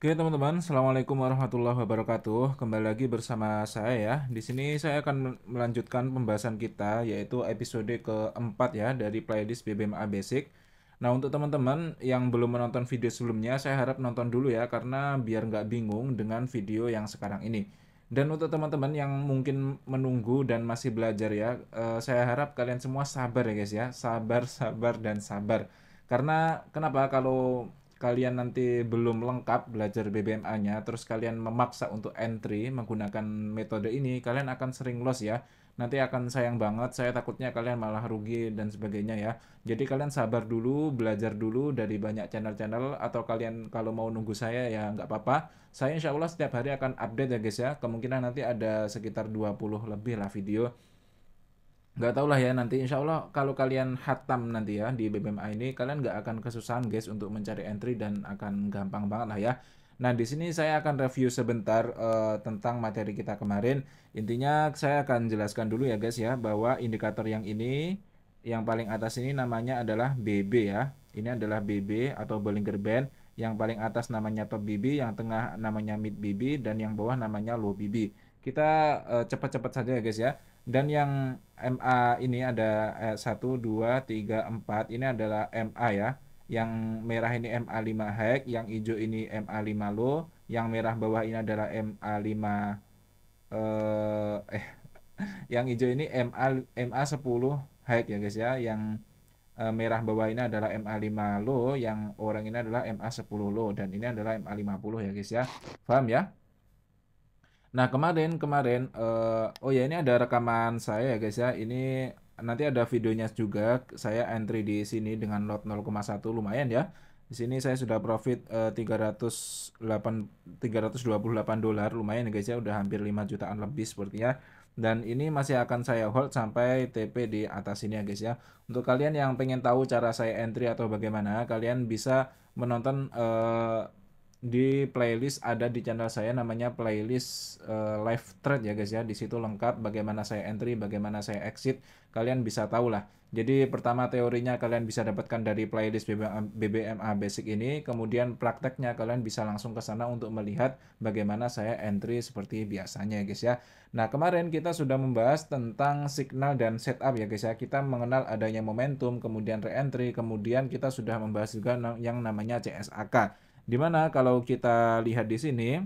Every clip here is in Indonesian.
Oke teman-teman, Assalamualaikum warahmatullahi wabarakatuh. Kembali lagi bersama saya ya. Di sini saya akan melanjutkan pembahasan kita, yaitu episode keempat ya dari playlist BBMA Basic. Nah untuk teman-teman yang belum menonton video sebelumnya, saya harap nonton dulu ya, karena biar nggak bingung dengan video yang sekarang ini. Dan untuk teman-teman yang mungkin menunggu dan masih belajar ya, saya harap kalian semua sabar ya guys ya. Sabar, sabar, dan sabar. Karena kenapa kalau kalian nanti belum lengkap belajar BBMA-nya, terus kalian memaksa untuk entry menggunakan metode ini, kalian akan sering loss ya. Nanti akan sayang banget, saya takutnya kalian malah rugi dan sebagainya ya. Jadi kalian sabar dulu, belajar dulu dari banyak channel-channel, atau kalian kalau mau nunggu saya ya nggak apa-apa. Saya insya Allah setiap hari akan update ya guys ya. Kemungkinan nanti ada sekitar 20 lebih lah video. Nggak tau lah ya nanti insya Allah kalau kalian hatam nanti ya di BBMA ini kalian nggak akan kesusahan guys untuk mencari entry dan akan gampang banget lah ya. Nah di sini saya akan review sebentar tentang materi kita kemarin. Intinya saya akan jelaskan dulu ya guys ya bahwa indikator yang ini yang paling atas ini namanya adalah BB ya. Ini adalah BB atau Bollinger Band. Yang paling atas namanya top BB, yang tengah namanya mid BB, dan yang bawah namanya low BB. Kita cepat-cepat saja ya guys ya. Dan yang MA ini ada 1, 2, 3, 4. Ini adalah MA ya. Yang merah ini MA5 high, yang hijau ini MA5 low, yang merah bawah ini adalah MA5 eh eh yang hijau ini MA10 high ya guys ya. Yang merah bawah ini adalah MA5 low, yang oranye ini adalah MA10 low, dan ini adalah MA50 ya guys ya. Paham ya? Nah, kemarin kemarin oh ya ini ada rekaman saya ya guys ya. Ini nanti ada videonya juga. Saya entry di sini dengan lot 0,1 lumayan ya. Di sini saya sudah profit 328 dolar lumayan ya guys ya, udah hampir 5 jutaan lebih sepertinya. Dan ini masih akan saya hold sampai TP di atas ini ya guys ya. Untuk kalian yang pengen tahu cara saya entry atau bagaimana, kalian bisa menonton di playlist ada di channel saya namanya playlist live thread ya guys ya. Di situ lengkap bagaimana saya entry, bagaimana saya exit. Kalian bisa tahu lah. Jadi pertama teorinya kalian bisa dapatkan dari playlist BBMA Basic ini, kemudian prakteknya kalian bisa langsung ke sana untuk melihat bagaimana saya entry seperti biasanya ya guys ya. Nah, kemarin kita sudah membahas tentang signal dan setup ya guys ya. Kita mengenal adanya momentum, kemudian re-entry, kemudian kita sudah membahas juga yang namanya CSAK. Dimana kalau kita lihat di sini,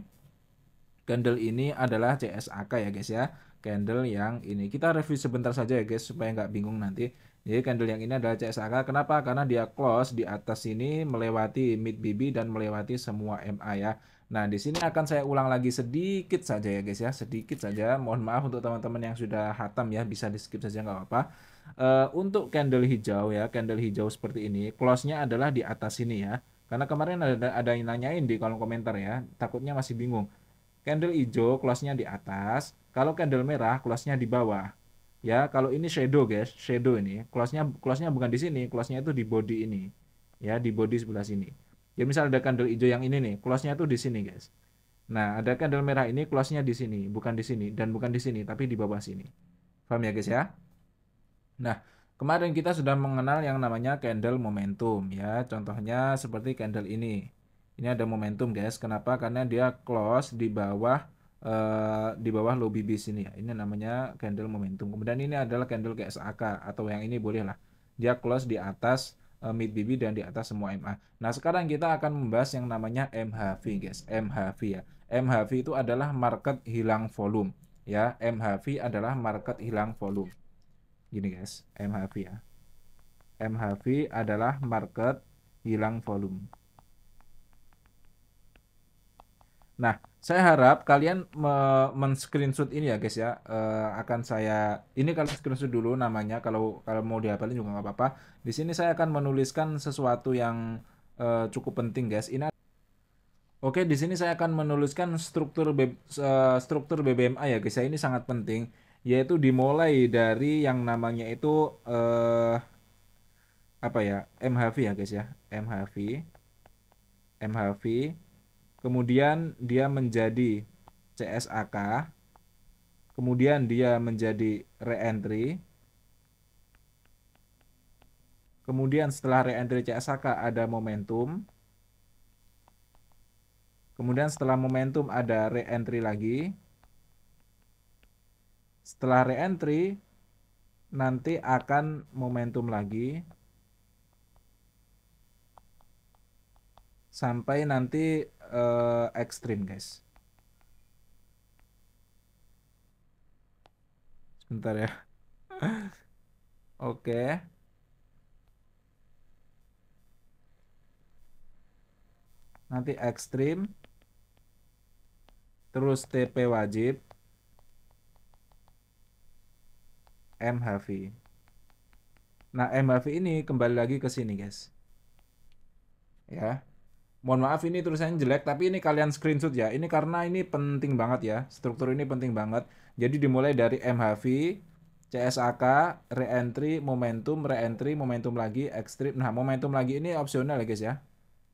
candle ini adalah CSAK ya guys ya. Candle yang ini. Kita review sebentar saja ya guys supaya nggak bingung nanti. Jadi candle yang ini adalah CSAK. Kenapa? Karena dia close di atas sini melewati mid BB dan melewati semua MA ya. Nah, di sini akan saya ulang lagi sedikit saja ya guys ya. Sedikit saja. Mohon maaf untuk teman-teman yang sudah hatam ya. Bisa di skip saja nggak apa-apa. Untuk candle hijau ya. Candle hijau seperti ini. Close-nya adalah di atas sini ya. Karena kemarin ada yang nanyain di kolom komentar ya. Takutnya masih bingung. Candle hijau close-nya di atas, kalau candle merah close-nya di bawah. Ya, kalau ini shadow guys, shadow ini. Close-nya bukan di sini, close-nya itu di body ini. Ya, di body sebelah sini. Ya, misal ada candle hijau yang ini nih, close-nya itu di sini guys. Nah, ada candle merah ini close-nya di sini, bukan di sini dan bukan di sini, tapi di bawah sini. Paham ya guys ya? Nah, kemarin kita sudah mengenal yang namanya candle momentum ya. Contohnya seperti candle ini. Ini ada momentum guys. Kenapa? Karena dia close di bawah low BB sini ya. Ini namanya candle momentum. Kemudian ini adalah candle KSAK atau yang ini boleh lah. Dia close di atas mid BB dan di atas semua MA. Nah, sekarang kita akan membahas yang namanya MHV guys. MHV ya. MHV itu adalah market hilang volume ya. MHV adalah market hilang volume. Gini guys, MHV ya. MHV adalah market hilang volume. Nah, saya harap kalian men-screenshot ini ya guys ya. Akan saya ini kalian screenshot dulu namanya, kalau mau dihafalin juga nggak apa-apa. Di sini saya akan menuliskan sesuatu yang cukup penting guys. Oke, di sini saya akan menuliskan struktur BBMA ya guys ya. Ini sangat penting, yaitu dimulai dari yang namanya itu apa ya, MHV ya guys ya, MHV, kemudian dia menjadi CSAK, kemudian dia menjadi re-entry, kemudian setelah re-entry CSAK ada momentum, Kemudian setelah momentum ada re-entry lagi. Setelah re-entry nanti akan momentum lagi sampai nanti ekstrim guys. Sebentar ya. Oke. Nanti ekstrim. Terus TP wajib. MHV. Nah, MHV ini kembali lagi ke sini guys. Ya. Mohon maaf ini tulisannya jelek, tapi ini kalian screenshot ya. Ini karena ini penting banget ya. Struktur ini penting banget. Jadi dimulai dari MHV, CSAK, re-entry, momentum lagi, ekstrim. Nah, momentum lagi ini opsional ya guys ya.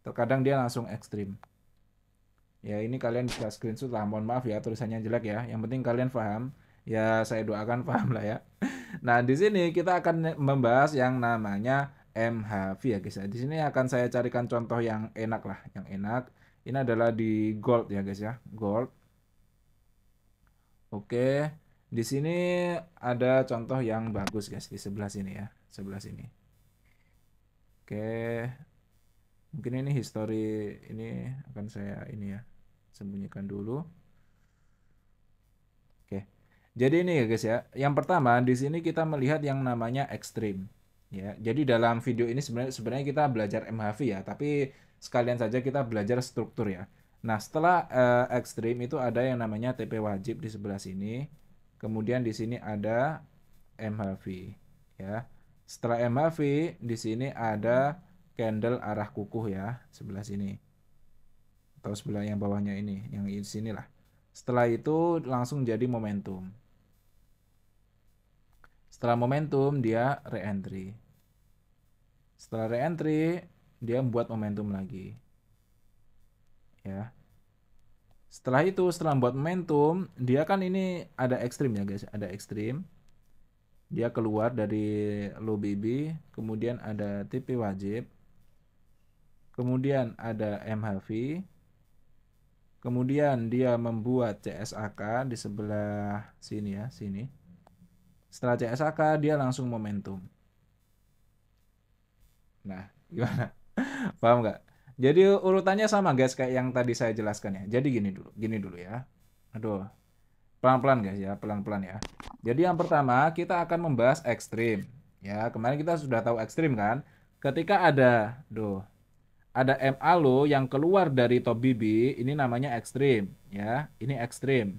Terkadang dia langsung ekstrim. Ya, ini kalian bisa screenshot lah. Mohon maaf ya tulisannya jelek ya. Yang penting kalian paham. Ya, saya doakan paham lah ya. Nah, di sini kita akan membahas yang namanya MHV ya guys ya. Di sini akan saya carikan contoh yang enak lah, yang enak. Ini adalah di gold ya guys ya, gold. Oke. Di sini ada contoh yang bagus guys di sebelah sini ya, sebelah sini. Oke. Mungkin ini history ini akan saya ini ya, sembunyikan dulu. Oke. Jadi ini ya guys ya. Yang pertama di sini kita melihat yang namanya ekstrim. Ya. Jadi dalam video ini sebenarnya kita belajar MHV ya, tapi sekalian saja kita belajar struktur ya. Nah, setelah ekstrim itu ada yang namanya TP wajib di sebelah sini. Kemudian di sini ada MHV ya. Setelah MHV di sini ada candle arah kukuh ya, sebelah sini. Atau sebelah yang bawahnya ini, yang di sini lah. Setelah itu langsung jadi momentum. Setelah momentum dia re-entry. Setelah re-entry dia membuat momentum lagi. Ya. Setelah itu setelah membuat momentum, dia kan ini ada ekstrim ya guys, ada ekstrim. Dia keluar dari low BB, kemudian ada TP wajib. Kemudian ada MHV. Kemudian dia membuat CSAK di sebelah sini ya, sini. Setelah CSAK dia langsung momentum. Nah, gimana? Paham nggak? Jadi urutannya sama guys kayak yang tadi saya jelaskan ya. Jadi gini dulu ya. Aduh, pelan-pelan guys ya, pelan-pelan ya. Jadi yang pertama kita akan membahas ekstrim. Ya, kemarin kita sudah tahu ekstrim kan? Ketika ada MA lo yang keluar dari top BB, ini namanya ekstrim ya. Ini ekstrim.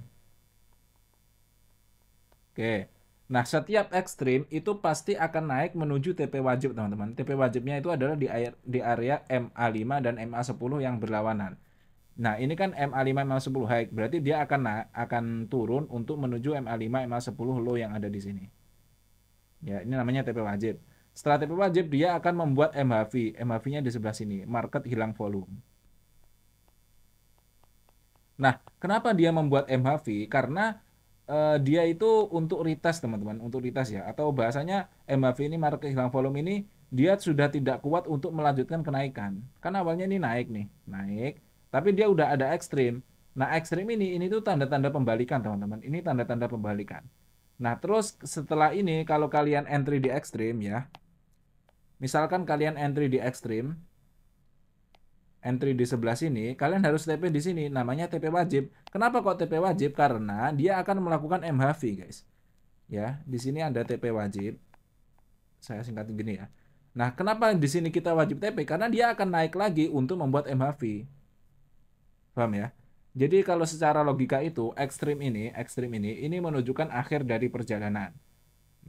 Oke. Nah, setiap ekstrim itu pasti akan naik menuju TP wajib, teman-teman. TP wajibnya itu adalah di area MA5 dan MA10 yang berlawanan. Nah, ini kan MA5, MA10 high. Berarti dia akan turun untuk menuju MA5, MA10 low yang ada di sini. Ya, ini namanya TP wajib. Setelah TP wajib, dia akan membuat MHV. MHV-nya di sebelah sini. Market hilang volume. Nah, kenapa dia membuat MHV? Karena dia itu untuk retest teman-teman, untuk retest ya, atau bahasanya MHV ini market hilang volume ini dia sudah tidak kuat untuk melanjutkan kenaikan. Kan awalnya ini naik nih, naik, tapi dia udah ada ekstrim. Nah, ekstrim ini tuh tanda-tanda pembalikan teman-teman. Ini tanda-tanda pembalikan. Nah, terus setelah ini kalau kalian entry di ekstrim ya, misalkan kalian entry di ekstrim, entry di sebelah sini, kalian harus TP di sini, namanya TP wajib. Kenapa kok TP wajib? Karena dia akan melakukan MHV, guys. Ya, di sini ada TP wajib. Saya singkat gini ya. Nah, kenapa di sini kita wajib TP? Karena dia akan naik lagi untuk membuat MHV. Paham ya? Jadi kalau secara logika itu ekstrim ini menunjukkan akhir dari perjalanan.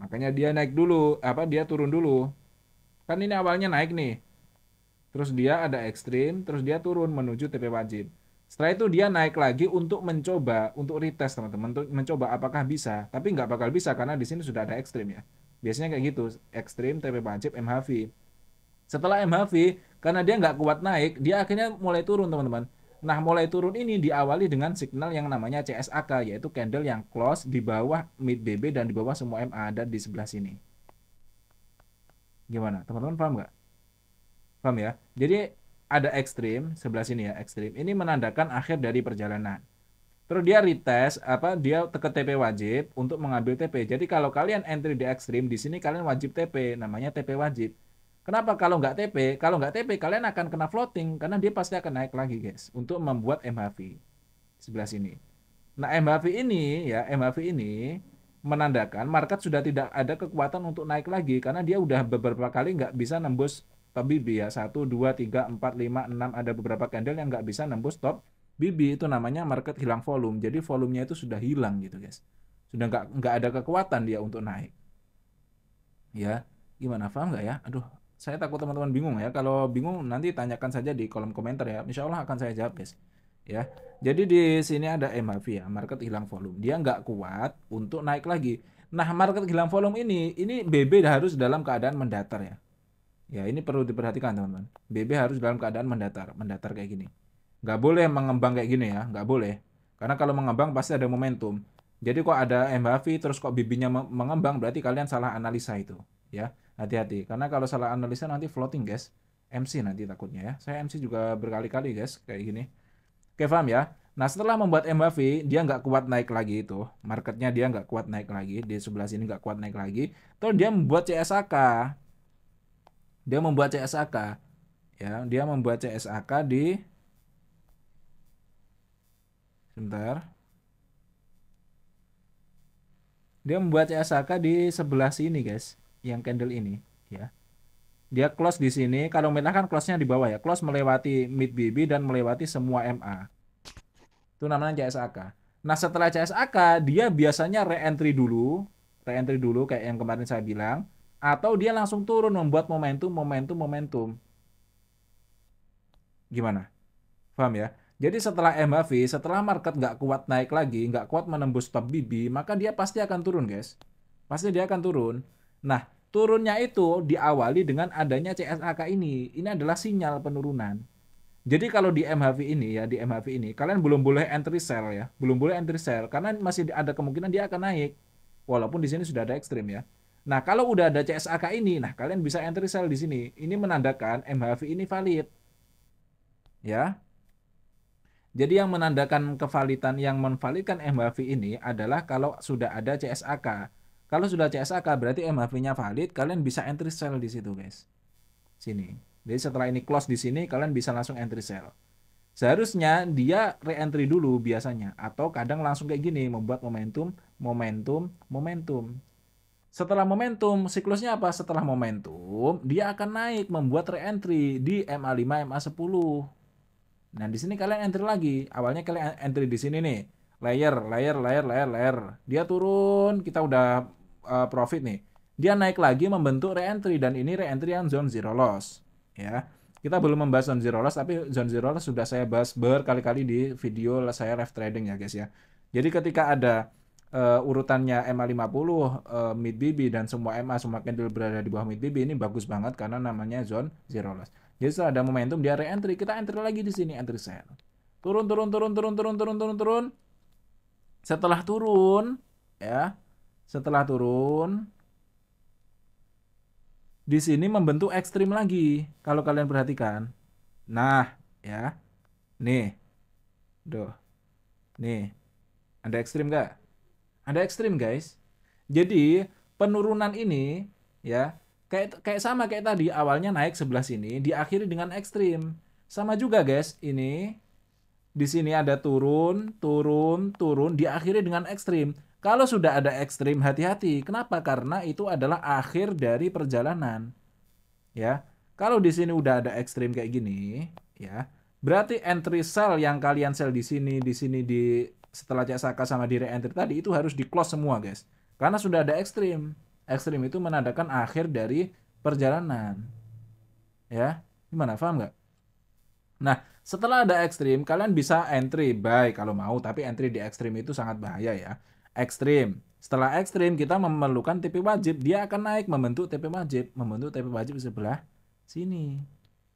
Makanya dia naik dulu, dia turun dulu. Kan ini awalnya naik nih. Terus dia ada ekstrim, terus dia turun menuju TP wajib. Setelah itu dia naik lagi untuk mencoba, untuk retest teman-teman, untuk mencoba apakah bisa. Tapi nggak bakal bisa karena di sini sudah ada ekstrim ya. Biasanya kayak gitu, ekstrim, TP wajib, MHV. Setelah MHV, karena dia nggak kuat naik, dia akhirnya mulai turun teman-teman. Nah, mulai turun ini diawali dengan signal yang namanya CSAK, yaitu candle yang close di bawah mid BB dan di bawah semua MA ada di sebelah sini. Gimana? Teman-teman paham nggak? Paham ya? Jadi ada ekstrim sebelah sini ya, ekstrim. Ini menandakan akhir dari perjalanan. Terus dia retest dia ke TP wajib untuk mengambil TP. Jadi kalau kalian entry di ekstrim di sini kalian wajib TP, namanya TP wajib. Kenapa kalau nggak TP? Kalau nggak TP kalian akan kena floating karena dia pasti akan naik lagi guys untuk membuat MHV sebelah sini. Nah MHV ini menandakan market sudah tidak ada kekuatan untuk naik lagi karena dia udah beberapa kali nggak bisa nembus top BB ya 1, 2, 3, 4, 5, 6 ada beberapa candle yang nggak bisa nembus top BB itu namanya market hilang volume. Jadi volumenya itu sudah hilang gitu guys. Sudah nggak ada kekuatan dia untuk naik. Ya, gimana paham nggak ya? Aduh, saya takut teman-teman bingung ya. Kalau bingung nanti tanyakan saja di kolom komentar ya. Insya Allah akan saya jawab guys. Ya, jadi di sini ada MAV ya, market hilang volume. Dia nggak kuat untuk naik lagi. Nah, market hilang volume ini BB harus dalam keadaan mendatar ya. Ya, ini perlu diperhatikan teman-teman. BB harus dalam keadaan mendatar kayak gini. Nggak boleh mengembang kayak gini ya, nggak boleh. Karena kalau mengembang pasti ada momentum. Jadi kok ada MHV terus kok BB-nya mengembang berarti kalian salah analisa itu. Ya, hati-hati. Karena kalau salah analisa nanti floating guys. MC nanti takutnya ya. Saya MC juga berkali-kali guys kayak gini. Oke paham ya. Nah setelah membuat MHV dia nggak kuat naik lagi itu. Marketnya dia nggak kuat naik lagi. Di sebelah sini nggak kuat naik lagi. Terus dia membuat CSAK. Dia membuat CSAK. Ya, dia membuat CSAK di sebentar. Dia membuat CSAK di sebelah sini, guys. Yang candle ini, ya. Dia close di sini. Kalau merah kan close-nya di bawah ya. Close melewati mid BB dan melewati semua MA. Itu namanya CSAK. Nah, setelah CSAK, dia biasanya re-entry dulu. Re-entry dulu kayak yang kemarin saya bilang. Atau dia langsung turun membuat momentum. Gimana? Paham ya? Jadi setelah MHV, setelah market nggak kuat naik lagi, nggak kuat menembus top BB, maka dia pasti akan turun, guys. Pasti dia akan turun. Nah, turunnya itu diawali dengan adanya CSAK ini. Ini adalah sinyal penurunan. Jadi kalau di MHV ini ya, di MHV ini, kalian belum boleh entry sell ya. Belum boleh entry sell, karena masih ada kemungkinan dia akan naik. Walaupun di sini sudah ada ekstrim ya. Nah, kalau udah ada CSAK ini, nah kalian bisa entry sell di sini. Ini menandakan MHV ini valid. Ya, jadi yang menandakan kevalidan yang menvalidkan MHV ini adalah kalau sudah ada CSAK. Kalau sudah CSAK berarti MHV-nya valid, kalian bisa entry sell di situ, guys. Sini. Jadi setelah ini close di sini, kalian bisa langsung entry sell. Seharusnya dia re-entry dulu biasanya atau kadang langsung kayak gini membuat momentum. Setelah momentum, siklusnya apa? Setelah momentum, dia akan naik membuat re-entry di MA5, MA10. Nah, di sini kalian entry lagi. Awalnya kalian entry di sini nih. Layer. Dia turun, kita udah profit nih. Dia naik lagi membentuk re-entry dan ini re-entry yang zone zero loss, ya. Kita belum membahas zone zero loss tapi zone zero loss sudah saya bahas berkali-kali di video saya live trading ya, guys ya. Jadi ketika ada urutannya MA50, mid BB dan semua MA semua candle berada di bawah mid BB ini bagus banget karena namanya zone zero loss. Jadi setelah ada momentum dia re-entry, kita entry lagi di sini, entry sell. Turun. Setelah turun, ya, setelah turun, di sini membentuk ekstrim lagi. Kalau kalian perhatikan, nah, ya, nih, doh, nih, ada ekstrim nggak? Ada ekstrim guys. Jadi penurunan ini, ya, kayak sama kayak tadi awalnya naik sebelah sini, diakhiri dengan ekstrim. Sama juga guys, ini di sini ada turun, diakhiri dengan ekstrim. Kalau sudah ada ekstrim, hati-hati. Kenapa? Karena itu adalah akhir dari perjalanan. Ya, kalau di sini udah ada ekstrim kayak gini, ya, berarti entry sell yang kalian sell di setelah CSAK sama di re-entry tadi itu harus di close semua, guys. Karena sudah ada ekstrim. Ekstrim itu menandakan akhir dari perjalanan. Ya, gimana? Paham nggak? Nah, setelah ada ekstrim, kalian bisa entry buy kalau mau, tapi entry di ekstrim itu sangat bahaya ya. Ekstrim. Setelah ekstrim, kita memerlukan TP wajib. Dia akan naik membentuk TP wajib. Membentuk TP wajib di sebelah sini.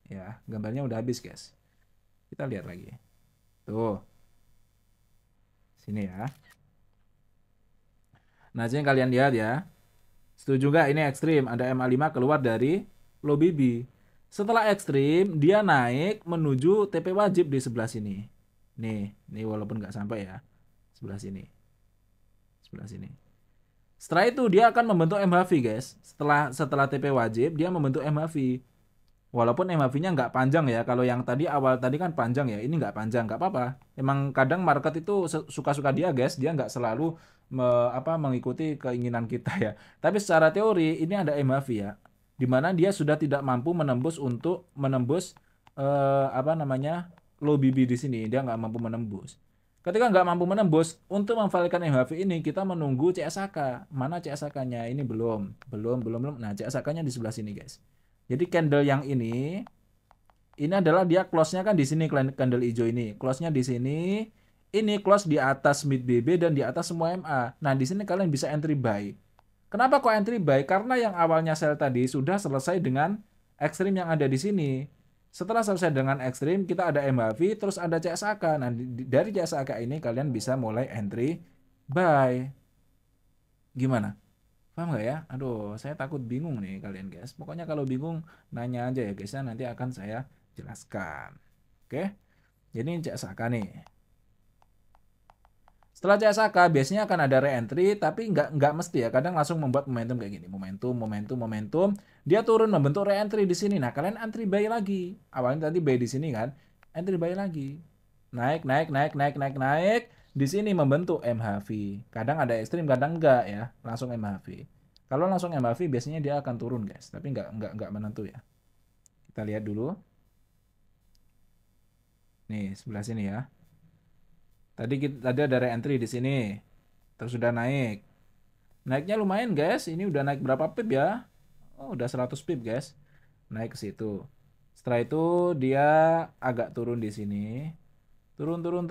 Ya, gambarnya udah habis, guys. Kita lihat lagi. Tuh. Sini ya. Nah, yang kalian lihat ya. Setuju nggak ini ekstrim? Ada MA5 keluar dari low BB. Setelah ekstrim, dia naik menuju TP wajib di sebelah sini. Nih walaupun nggak sampai ya. Sebelah sini. Sebelah sini. Setelah itu dia akan membentuk MHV guys. Setelah TP wajib, dia membentuk MHV. Walaupun MHV-nya nggak panjang ya. Kalau yang tadi awal tadi kan panjang ya. Ini nggak panjang, nggak apa-apa. Emang kadang market itu suka-suka dia guys. Dia nggak selalu mengikuti keinginan kita ya. Tapi secara teori ini ada MHV ya. Dimana dia sudah tidak mampu menembus low BB di sini. Dia nggak mampu menembus. Ketika nggak mampu menembus, untuk memvalidakan MHV ini kita menunggu CSAK. Mana CSAK-nya? Ini belum. Nah, CSAK-nya di sebelah sini guys. Jadi candle yang ini adalah dia close-nya kan di sini, candle hijau ini. Close-nya di sini. Ini close di atas mid BB dan di atas semua MA. Nah, di sini kalian bisa entry buy. Kenapa kok entry buy? Karena yang awalnya sell tadi sudah selesai dengan ekstrim yang ada di sini. Setelah selesai dengan ekstrim, kita ada MHV, terus ada CSAK. Nah, dari CSAK ini kalian bisa mulai entry buy. Gimana? Paham nggak ya? Aduh, saya takut bingung nih kalian guys. Pokoknya kalau bingung, nanya aja ya guys ya. Nanti akan saya jelaskan. Oke? Jadi ini CSAK nih. Setelah CSAK biasanya akan ada re-entry, tapi nggak mesti ya. Kadang langsung membuat momentum kayak gini. Momentum. Dia turun membentuk re-entry di sini. Nah, kalian entry buy lagi. Awalnya tadi buy di sini kan. Entry buy lagi. Naik. Di sini membentuk MHV. Kadang ada ekstrim, kadang enggak ya. Langsung MHV. Kalau langsung MHV biasanya dia akan turun guys. Tapi nggak menentu ya. Kita lihat dulu. Nih, sebelah sini ya. Tadi ada re-entry di sini. Terus sudah naik. Naiknya lumayan guys. Ini udah naik berapa pip ya? Oh, udah 100 pip guys. Naik ke situ. Setelah itu dia agak turun di sini. Turun.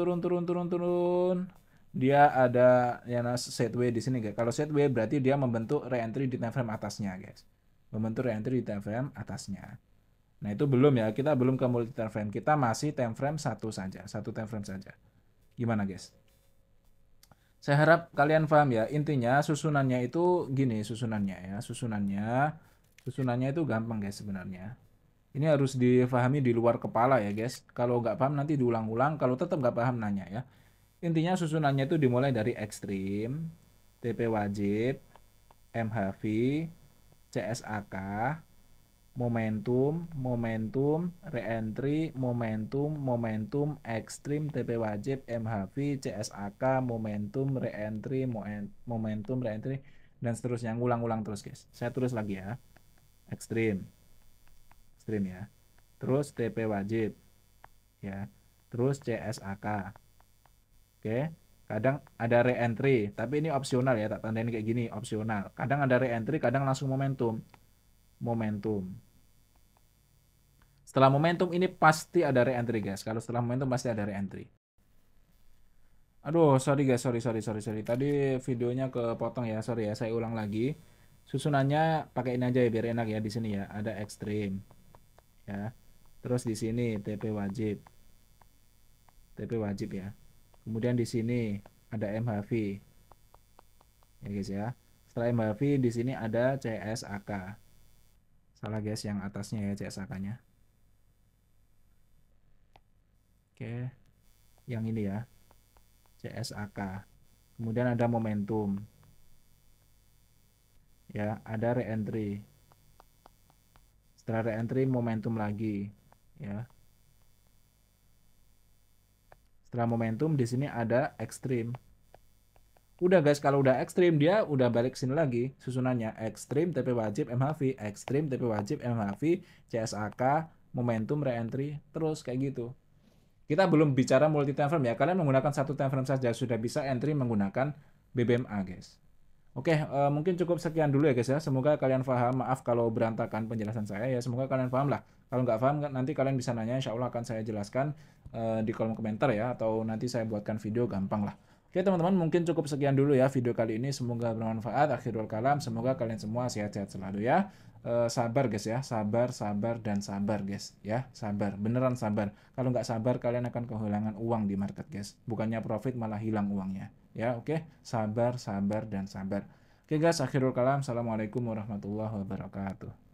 Dia ada yang sideways di sini guys. Kalau sideways berarti dia membentuk re-entry di time frame atasnya guys. Membentuk re-entry di time frame atasnya. Nah, itu belum ya. Kita belum ke multi time frame. Kita masih time frame satu saja. Satu time frame saja. Gimana guys? Saya harap kalian paham ya. Intinya susunannya itu gini susunannya ya. Susunannya itu gampang guys sebenarnya. Ini harus difahami di luar kepala ya guys. Kalau nggak paham nanti diulang-ulang. Kalau tetap nggak paham nanya ya. Intinya susunannya itu dimulai dari ekstrim, TP wajib, MHV, CSAK, momentum, re-entry, momentum, ekstrim, TP wajib, MHV, CSAK, momentum, re-entry, dan seterusnya. Ngulang-ulang terus guys. Saya tulis lagi ya. Ekstrim ya. Terus TP wajib ya. Terus CSAK. Oke. Kadang ada re-entry, tapi ini opsional ya, tak tandain kayak gini, opsional. Kadang ada re-entry, kadang langsung momentum. Setelah momentum ini pasti ada re-entry guys. Kalau setelah momentum pasti ada re-entry. Aduh, sorry guys, sorry. Tadi videonya kepotong ya, sorry ya. Saya ulang lagi. Susunannya pakai ini aja ya biar enak ya di sini ya. Ada ekstrim ya. Terus di sini TP wajib ya. Kemudian di sini ada MHV. Ya guys ya. Setelah MHV di sini ada CSAK. Salah guys yang atasnya ya CSAK-nya. Oke. Yang ini ya. CSAK. Kemudian ada momentum. Ya, ada re-entry. Setelah re-entry momentum lagi, ya. Setelah momentum di sini ada ekstrim. Udah guys, kalau udah ekstrim dia udah balik sini lagi susunannya ekstrim TP wajib MHV, ekstrim TP wajib MHV, CSAK, momentum re-entry, terus kayak gitu. Kita belum bicara multi time frame ya. Kalian menggunakan satu time frame saja sudah bisa entry menggunakan BBMA guys. Oke, mungkin cukup sekian dulu ya guys ya. Semoga kalian paham. Maaf kalau berantakan penjelasan saya ya. Semoga kalian paham lah. Kalau nggak paham nanti kalian bisa nanya. Insya Allah akan saya jelaskan di kolom komentar ya. Atau nanti saya buatkan video gampang lah. Oke teman-teman, mungkin cukup sekian dulu ya video kali ini. Semoga bermanfaat. Akhirul kalam. Semoga kalian semua sehat-sehat selalu ya. Sabar guys ya. Sabar dan sabar guys ya. Sabar. Beneran sabar. Kalau nggak sabar kalian akan kehilangan uang di market guys. Bukannya profit malah hilang uangnya. Ya, oke. Sabar dan sabar. Oke guys, akhirul kalam. Assalamualaikum warahmatullahi wabarakatuh.